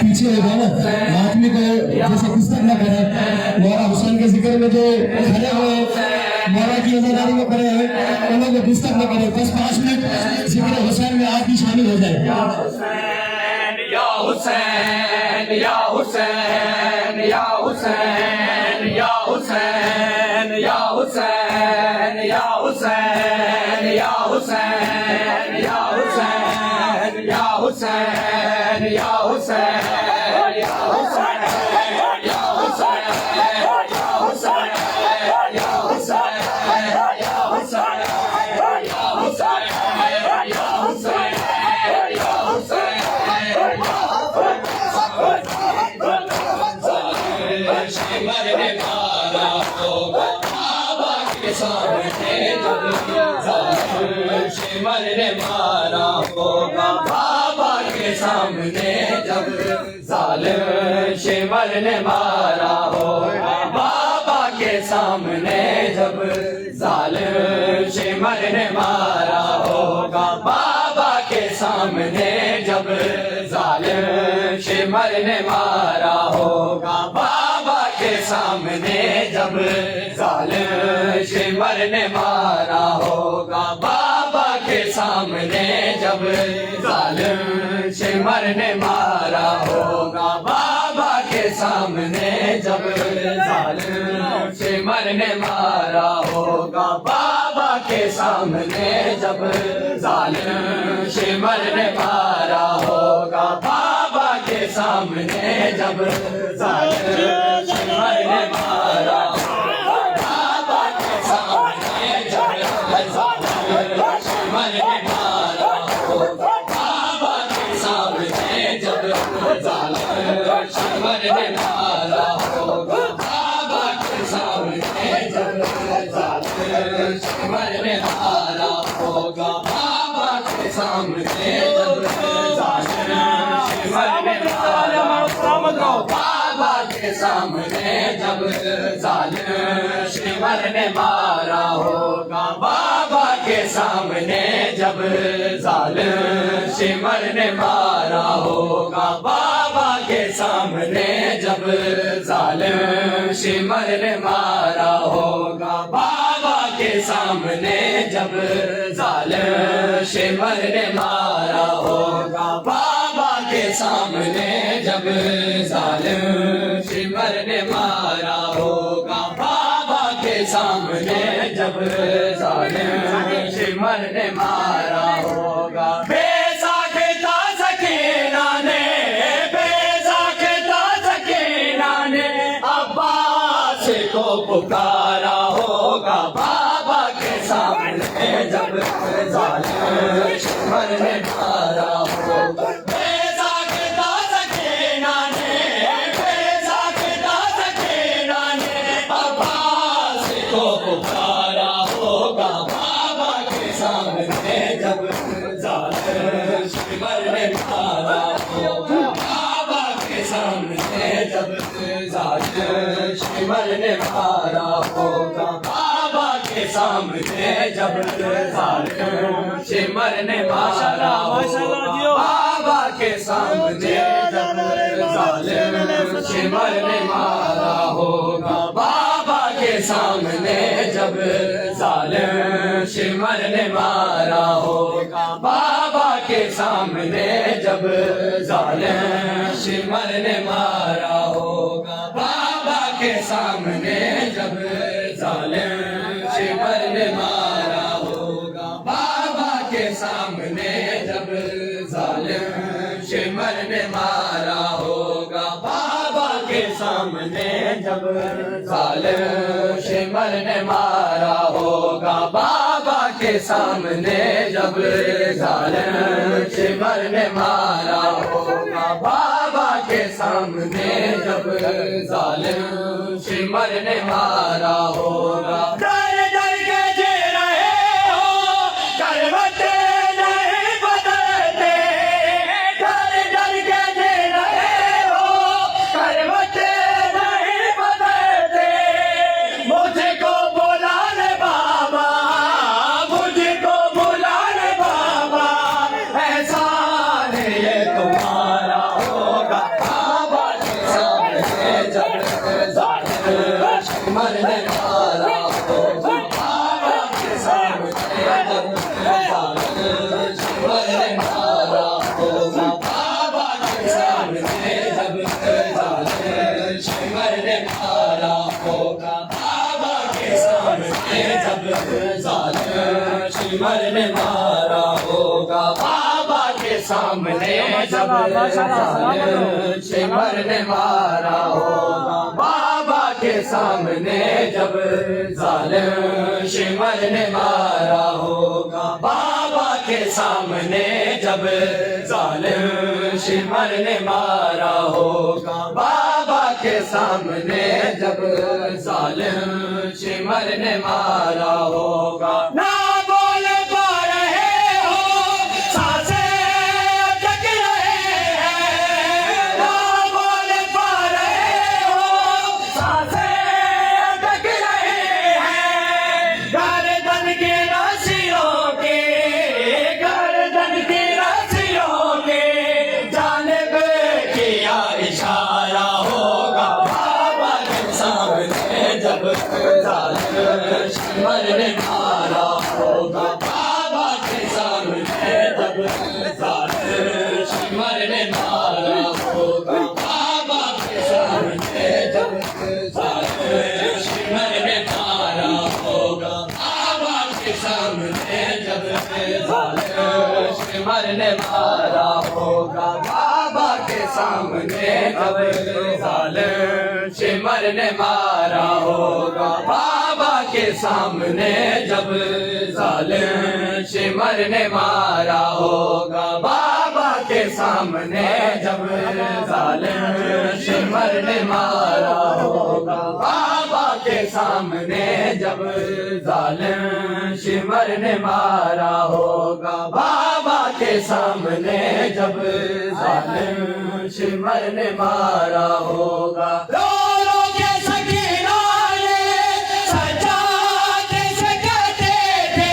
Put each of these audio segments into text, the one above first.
پیچھے ہو گیا نا آدمی کو جیسے گستاخ نہ کرے مولا حسین کے ذکر میں جو کھڑے ہوئے مولا کی عزاداری میں کھڑے ہوئے ان لوگ کو گستاخ نہ کرے بس 5 منٹ ذکر حسین میں آپ بھی شامل ہو جائے یا حسین یا حسین یا حسین یا حسین یا حسین یا حسین یا حسین یا حسین یا حسین یا حسین یا حسین مرنے مارا ہوگا بابا کے سامنے جب ظالم شمر نے مارا ہوگا بابا کے سامنے جب ظالم شمر نے مارا ہوگا بابا کے سامنے جب ظالم شمر نے مارا ہوگا بابا کے سامنے جب ظالم شمر نے مارا ہوگا بابا کے سامنے جب ظالم شمر نے مارا ہوگا بابا کے سامنے جب ظالم شمر نے مارا ہوگا بابا کے سامنے جب ظالم شمر نے مارا ہوگا بابا کے سامنے جب ظالم شمر نے مارا بابا کے سامنے جب ظالم شمر نے مارا ہوگا بابا کے سامنے جب ظالم شمر نے مارا ہوگا بابا کے سامنے جب ظالم شمر نے مارا ہوگا بابا کے سامنے جب ظالم شمر نے مارا بابا کے سامنے جب ظالم شمر نے مارا ہوگا بابا کے سامنے جب ظالم شمر نے مارا ہوگا بابا کے سامنے جب ظالم شمر نے مارا ہوگا بابا کے سامنے جب ظالم شمر نے مارا ہوگا بابا کے سامنے جب ظالم شمر نے مارا ہوگا بابا کے سامنے جب ظالم شمر نے مارا ہوگا بے ساکھتا سکینہ نے بے ساکھتا سکینہ نے عباس کو پکارا ہوگا بابا کے سامنے جب ظالم شمر نے مارا ہوگا شمر نے مارا ہوگا بابا کے سامنے جب ظالم شمر نے مارا ہوگا بابا کے سامنے جب ظالم شمر نے مارا ہوگا بابا کے سامنے جب ظالم شمر نے مارا ہوگا بابا کے سامنے جب ظالم شمر نے مارا ہوگا بابا کے سامنے جب ظالم شمر نے مارا ہوگا جب ظالم شمر نے مارا ہوگا بابا کے سامنے جب ظالم شمر نے مارا ہوگا بابا کے سامنے جب ظالم شمر نے مارا ہوگا ڈر ڈر کے جی رہے ہو کروٹ نہیں بدلتے ڈر ڈر کے جی رہے ہو کروٹ نہیں بدلتے مجھ کو بلا لے بابا مجھ کو بلا لے بابا احسان یہ تمہارا ہوگا بابا کے سامنے جب ظالم شمر نے مارا ہوگا بابا کے سامنے جب ظالم شمر نے مارا ہوگا بابا کے سامنے جب ظالم شمر نے مارا ہوگا بابا کے سامنے جب ظالم شمر نے مارا ہوگا بابا کے سامنے جب ظالم شمر نے مارا ہوگا بابا کے سامنے جب ظالم شمر نے مارا ہوگا بابا کے سامنے جب ظالم شمر نے مارا ہوگا بابا کے سامنے جب ظالم شمر نے مارا ہوگا نہ بول پا رہے ہو سانسیں اٹک رہے ہیں نہ بول پا رہے ہو سانسیں اٹک رہے ہیں گردن کی رسیوں کے گردن کی رسیوں کے جانب کیا اشارہ ہوگا بابا کے سامنے جب ظالم شمر نے مارا ہوگا بابا کے سامنے جب ظالم شمر نے مارا ہوگا بابا کے سامنے جب ظالم شمر نے مارا ہوگا بابا کے سامنے جب ظالم شمر نے مارا ہوگا بابا کے سامنے جب ظالم شمر نے مارا ہوگا بابا کے سامنے جب ظالم شمر نے مارا ہوگا بابا کے سامنے جب ظالم شمر نے مارا ہوگا بابا کے سامنے جب ظالم شمر نے مارا ہوگا بابا کے سامنے جب ظالم شمر نے مارا ہوگا رو رو کے سکینہ سجاد سے کہتے تھے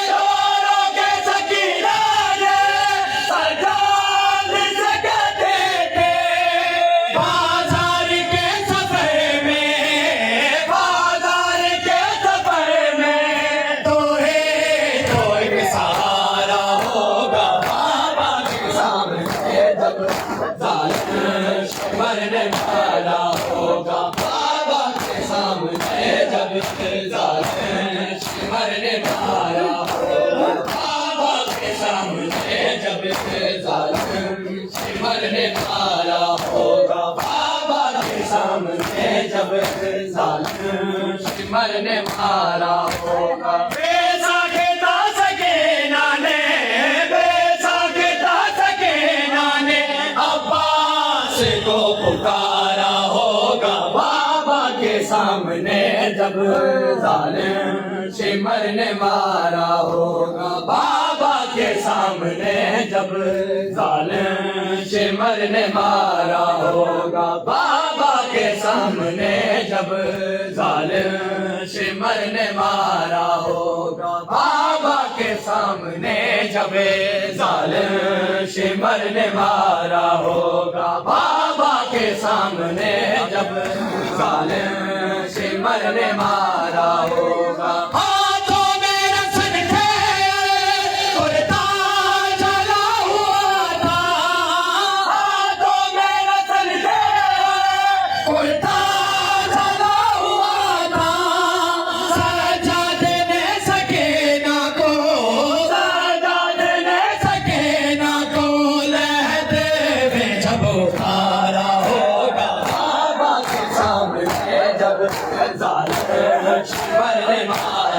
رو رو کے سکینہ سجاد سے کہتے تھے بازار کے سفر میں بازار کے سفر میں تو ایک سہارا ہوگا بابا کے سامنے جب ظالم شمر نے مارا ہوگا بابا کے سامنے جب ظالم شمر نے مارا ہوگا بابا کے سامنے جب ظالم شمر نے مارا ہوگا بابا کے سامنے جب ظالم شمر نے مارا ہوگا بے ساکتا سکینہ نے بے ساکتا سکینہ نے عباس کو پکارا ہوگا بابا کے سامنے جب ظالم شمر نے مارا ہوگا بابا کے سامنے جب ظالم شمر نے مارا ہوگا بابا کے سامنے جب ظالم شمر نے مارا ہوگا بابا کے سامنے جب ظالم شمر نے مارا ہوگا بابا کے سامنے جب ظالم شمر نے مارا ہوگا ہاتھوں میں رسن تھے کرتا چلا ہوا تھا ہاتھوں میں رسن تھے کرتا چلا ہوا تھا سجاد نے سکینہ کو سجاد نے سکینہ کو لہتے میں جب اتارا ہوگا بابا کے سامنے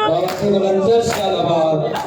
Bapak Singapura,